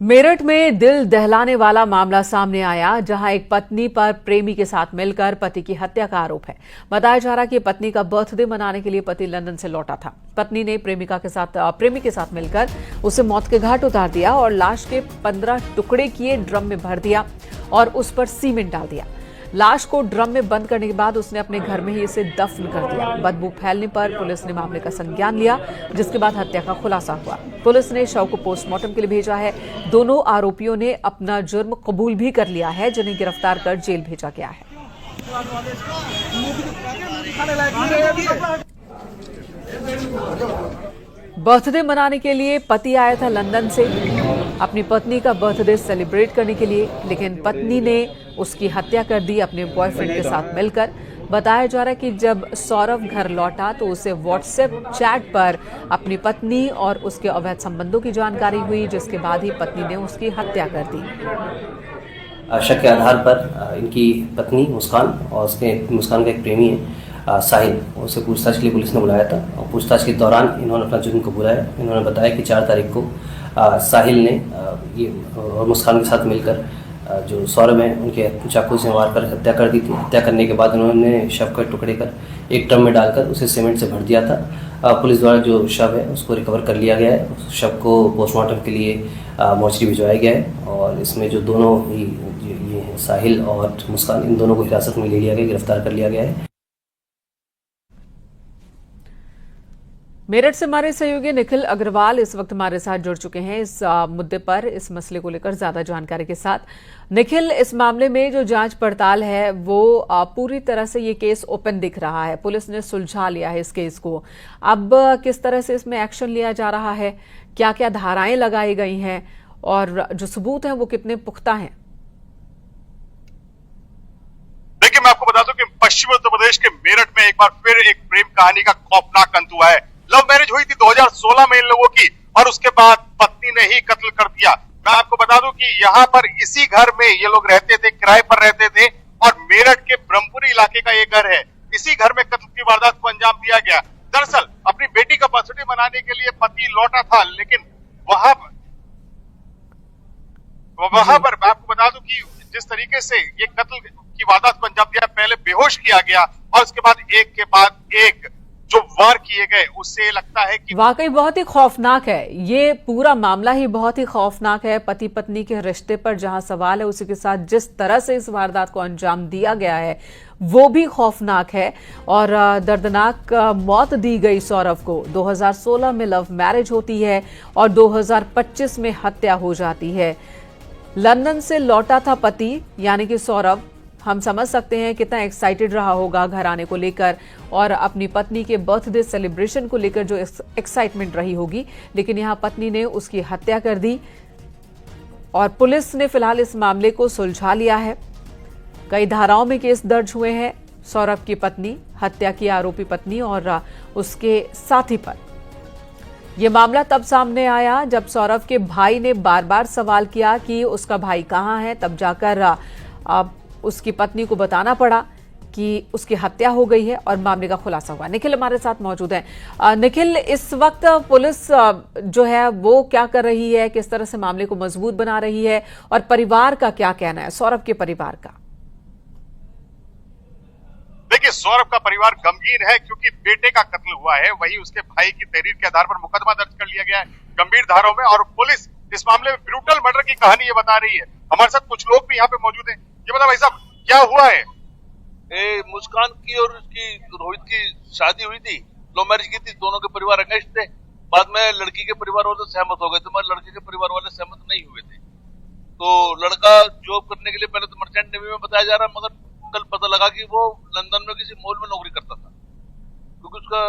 मेरठ में दिल दहलाने वाला मामला सामने आया, जहां एक पत्नी पर प्रेमी के साथ मिलकर पति की हत्या का आरोप है। बताया जा रहा है कि पत्नी का बर्थडे मनाने के लिए पति लंदन से लौटा था। पत्नी ने प्रेमी के साथ मिलकर उसे मौत के घाट उतार दिया और लाश के 15 टुकड़े किए ड्रम में भर दिया और उस पर सीमेंट डाल दिया। लाश को ड्रम में बंद करने के बाद उसने अपने घर में ही इसे दफन कर दिया। बदबू फैलने पर पुलिस ने मामले का संज्ञान लिया, जिसके बाद हत्या का खुलासा हुआ। पुलिस ने शव को पोस्टमार्टम के लिए भेजा है। दोनों आरोपियों ने अपना जुर्म कबूल भी कर लिया है, जिन्हें गिरफ्तार कर जेल भेजा गया है। बर्थडे मनाने के लिए पति आया था लंदन से अपनी पत्नी का बर्थडे सेलिब्रेट करने के लिए, लेकिन पत्नी ने उसकी हत्या कर दी अपने बॉयफ्रेंड के साथ मिलकर। बताया जा रहा है कि जब सौरभ घर लौटा तो उसे व्हाट्सएप चैट पर अपनी पत्नी और उसके अवैध संबंधों की जानकारी हुई, जिसके बाद ही पत्नी ने उसकी हत्या कर दी। शक के आधार पर इनकी पत्नी मुस्कान और मुस्कान का एक प्रेमी है साहिल, उसे पूछताछ के लिए पुलिस ने बुलाया था और पूछताछ के दौरान इन्होंने अपना जुर्म कबूला है। इन्होंने बताया कि 4 तारीख को साहिल ने ये और मुस्कान के साथ मिलकर जो सौरभ हैं उनके चाकू से मारकर हत्या कर दी थी। हत्या करने के बाद उन्होंने शव के टुकड़े कर एक ड्रम में डालकर उसे सीमेंट से भर दिया था। पुलिस द्वारा जो शव है उसको रिकवर कर लिया गया है। उस शव को पोस्टमार्टम के लिए मोर्चरी भिजवाया गया है और इसमें जो दोनों ही ये साहिल और मुस्कान, इन दोनों को हिरासत में ले लिया गया, गिरफ्तार कर लिया गया है। मेरठ से हमारे सहयोगी निखिल अग्रवाल इस वक्त हमारे साथ जुड़ चुके हैं इस मुद्दे पर, इस मसले को लेकर ज्यादा जानकारी के साथ। निखिल, इस मामले में जो जांच पड़ताल है वो पूरी तरह से ये केस ओपन दिख रहा है, पुलिस ने सुलझा लिया है इस केस को। अब किस तरह से इसमें एक्शन लिया जा रहा है, क्या क्या धाराएं लगाई गई हैं और जो सबूत हैं वो कितने पुख्ता हैं? देखिए, मैं आपको बता दूं कि पश्चिमी उत्तर प्रदेश के मेरठ में एक बार फिर एक प्रेम कहानी का खौफनाक अंत हुआ है। लव मैरिज हुई थी 2016 में इन लोगों की और उसके बाद पत्नी ने ही कत्ल कर दिया। मैं आपको बता दूं कि यहाँ पर इसी घर में ये लोग रहते थे, किराए पर रहते थे और मेरठ के ब्रह्मपुरी इलाके का ये घर है। इसी घर में कत्ल की वारदात को अंजाम दिया गया। दरअसल अपनी बेटी का बर्थडे मनाने के लिए पति लौटा था, लेकिन वहां पर मैं आपको बता दूं कि जिस तरीके से ये कत्ल की वारदात को अंजाम दिया, पहले बेहोश किया गया और उसके बाद एक के बाद एक जो वार किए गए, उससे लगता है कि वाकई बहुत ही खौफनाक है। ये पूरा मामला ही बहुत ही खौफनाक है। पति पत्नी के रिश्ते पर जहां सवाल है, उसी के साथ जिस तरह से इस वारदात को अंजाम दिया गया है वो भी खौफनाक है। और दर्दनाक मौत दी गई सौरभ को। 2016 में लव मैरिज होती है और 2025 में हत्या हो जाती है। लंदन से लौटा था पति यानी कि सौरभ। हम समझ सकते हैं कितना एक्साइटेड रहा होगा घर आने को लेकर और अपनी पत्नी के बर्थडे सेलिब्रेशन को लेकर जो एक्साइटमेंट रही होगी, लेकिन यहां पत्नी ने उसकी हत्या कर दी और पुलिस ने फिलहाल इस मामले को सुलझा लिया है। कई धाराओं में केस दर्ज हुए हैं सौरभ की पत्नी, हत्या की आरोपी पत्नी और उसके साथी पर। यह मामला तब सामने आया जब सौरभ के भाई ने बार बार सवाल किया कि उसका भाई कहां है। तब जाकर उसकी पत्नी को बताना पड़ा कि उसकी हत्या हो गई है और मामले का खुलासा हुआ। निखिल हमारे साथ मौजूद है। निखिल, इस वक्त पुलिस जो है वो क्या कर रही है, किस तरह से मामले को मजबूत बना रही है और परिवार का क्या कहना है, सौरभ के परिवार का? देखिए, सौरभ का परिवार गमगीन है क्योंकि बेटे का कत्ल हुआ है। वही उसके भाई की तहरीर के आधार पर मुकदमा दर्ज कर लिया गया है गंभीर धाराओं में और पुलिस इस मामले में ब्रूटल मर्डर की कहानी ये बता रही है। हमारे साथ कुछ लोग भी यहाँ पे मौजूद हैं। ये बता भाई साहब, क्या हुआ है? मुस्कान की और उसकी रोहित की शादी हुई थी, लव मैरिज की थी। दोनों के परिवार अगेंस्ट थे। बाद में लड़की के परिवार वाले सहमत हो गए थे, मगर लड़के के परिवार वाले सहमत नहीं हुए थे। तो लड़का जॉब करने के लिए पहले तो मर्चेंट नेवी में बताया जा रहा, मगर कल पता लगा कि वो लंदन में किसी मॉल में नौकरी करता था, क्योंकि उसका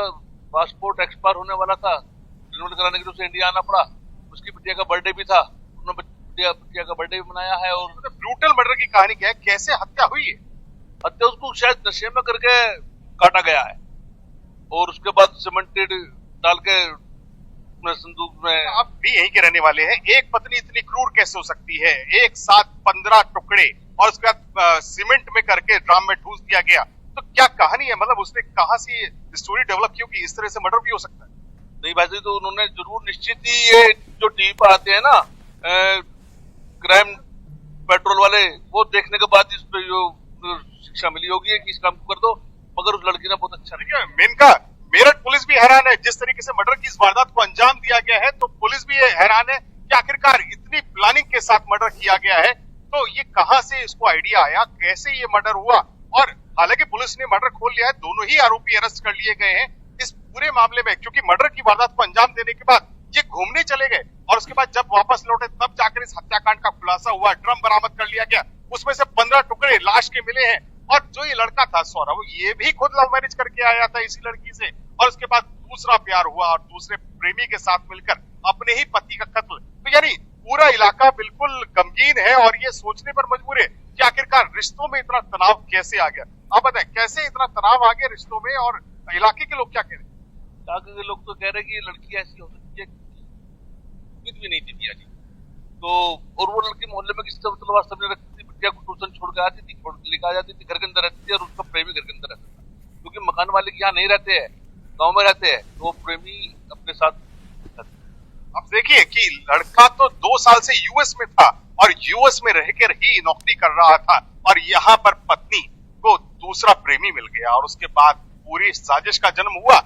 पासपोर्ट एक्सपायर होने वाला था। रिन्यूअल कराने के लिए उसे इंडिया आना पड़ा। उसकी बिटिया का बर्थडे भी था, उन्होंने बिटिया का बर्थडे भी मनाया है। और ब्रूटल मर्डर की कहानी क्या है, कैसे हत्या हुई है? हत्या उसको शायद नशे में करके काटा गया है और उसके बाद सीमेंटेड डाल के संदूक में। आप भी यहीं के रहने वाले हैं। एक पत्नी इतनी क्रूर कैसे हो सकती है? एक साथ 15 टुकड़े और उसके बाद सीमेंट में करके ड्रम में ठूस दिया गया। तो क्या कहानी है? मतलब उसने कहां से स्टोरी डेवलप की कि इस तरह से मर्डर भी हो सकता है? नहीं भाई, तो उन्होंने जरूर निश्चित ही ये जो टीवी पर आते हैं ना क्राइम पेट्रोल वाले, वो देखने के बाद इस पे जो शिक्षा मिली होगी है कि इस काम को कर दो, मगर उस लड़की ने बहुत अच्छा नहीं। मेनका मेरठ पुलिस भी हैरान है, जिस तरीके से मर्डर की इस वारदात को अंजाम दिया गया है, तो पुलिस भी हैरान है कि आखिरकार इतनी प्लानिंग के साथ मर्डर किया गया है, तो ये कहां से इसको आइडिया आया, कैसे ये मर्डर हुआ। और हालांकि पुलिस ने मर्डर खोल लिया है, दोनों ही आरोपी अरेस्ट कर लिए गए हैं इस पूरे मामले में, क्योंकि मर्डर की वारदात को अंजाम देने के बाद ये घूमने चले गए और उसके बाद जब वापस लौटे तब जाकर इस हत्याकांड का खुलासा हुआ। ड्रम बरामद कर लिया गया, उसमें से 15 टुकड़े लाश के मिले हैं। और जो ये लड़का था सौरभ, ये भी खुद लव मैरिज करके आया था इसी लड़की से, और उसके बाद दूसरा प्यार हुआ और दूसरे प्रेमी के साथ मिलकर अपने ही पति का कत्ल। तो यानी पूरा इलाका बिल्कुल गमगीन है और ये सोचने पर मजबूर है कि आखिरकार रिश्तों में इतना तनाव कैसे आ गया। आप बताएं कैसे इतना तनाव आ गया रिश्तों में, और इलाके के लोग क्या कह रहे हैं? इलाके के लोग तो कह रहे हैं कि ये लड़की ऐसी हो सकती है, उम्मीद भी नहीं थी दिया जी। तो और वो लड़की मोहल्ले में किसी तलवार सामने रखती थी, बिटिया को ट्यूशन छोड़ के आती थी, छोड़ के लेकर आ जाती थी, घर के अंदर रहती थी, और उसका प्रेमी घर के अंदर रहता था, क्योंकि मकान मालिक यहाँ नहीं रहते हैं, गाँव में रहते हैं, तो वो प्रेमी अपने साथ। अब देखिए कि लड़का तो 2 साल से यूएस में था और यूएस में रहकर ही नौकरी कर रहा था, और यहाँ पर पत्नी को दूसरा प्रेमी मिल गया और उसके बाद पूरी साजिश का जन्म हुआ।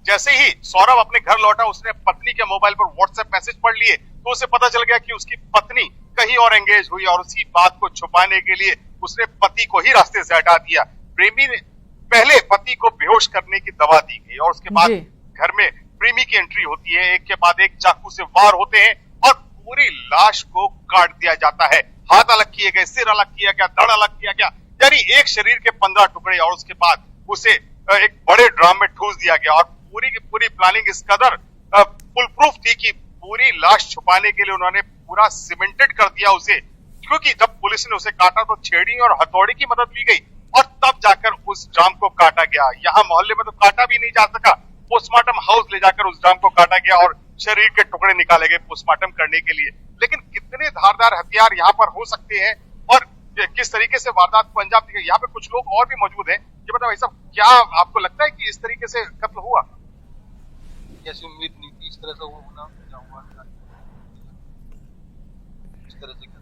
जैसे ही सौरभ अपने घर लौटा, उसने पत्नी के मोबाइल पर व्हाट्सएप मैसेज पढ़ लिए, तो उसे पता चल गया कि उसकी पत्नी कहीं और एंगेज हुई, और उसी बात को छुपाने के लिए उसने पति को ही रास्ते से हटा दिया। प्रेमी ने पहले पति को बेहोश करने की दवा दी गई और उसके बाद घर में प्रेमी की एंट्री होती है, एक के बाद एक चाकू से वार होते हैं और पूरी लाश को काट दिया जाता है। हाथ अलग किए गए, सिर अलग किया गया, धड़ अलग किया गया, यानी एक शरीर के 15 टुकड़े, और उसके बाद उसे एक बड़े ड्राम में ठूस दिया गया। और पूरी की पूरी प्लानिंग इस कदर फुल प्रूफ थी कि पूरी लाश छुपाने के लिए उन्होंने पूरा सीमेंटेड कर दिया उसे, क्योंकि जब पुलिस ने उसे काटा तो छेड़ी और हथौड़ी की मदद ली गई और तब जाकर उस ड्राम को काटा गया। यहाँ मोहल्ले में तो काटा भी नहीं जा सका, पोस्टमार्टम हाउस ले जाकर उस ड्राम को काटा गया और शरीर के टुकड़े निकाले गए पोस्टमार्टम करने के लिए। लेकिन कितने धारदार हथियार यहाँ पर हो सकते हैं और किस तरीके से वारदात को अंजाम दिया। यहाँ पे कुछ लोग और भी मौजूद हैं। ये बताओ भाई साहब, क्या आपको लगता है कि इस तरीके से कत्ल हुआ? जैसी उम्मीद नहीं थी इस तरह से होना, इस तरह से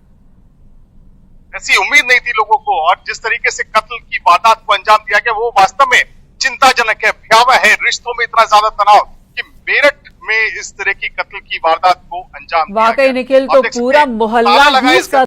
ऐसी उम्मीद नहीं थी लोगों को, और जिस तरीके से कत्ल की वारदात को अंजाम दिया गया वो वास्तव में चिंताजनक है, भयावह है। रिश्तों में इतना ज्यादा तनाव कि मेरठ में इस तरह की कत्ल की वारदात को अंजाम दिया गया। वाकई निखिल, तो पूरा मोहल्ला ही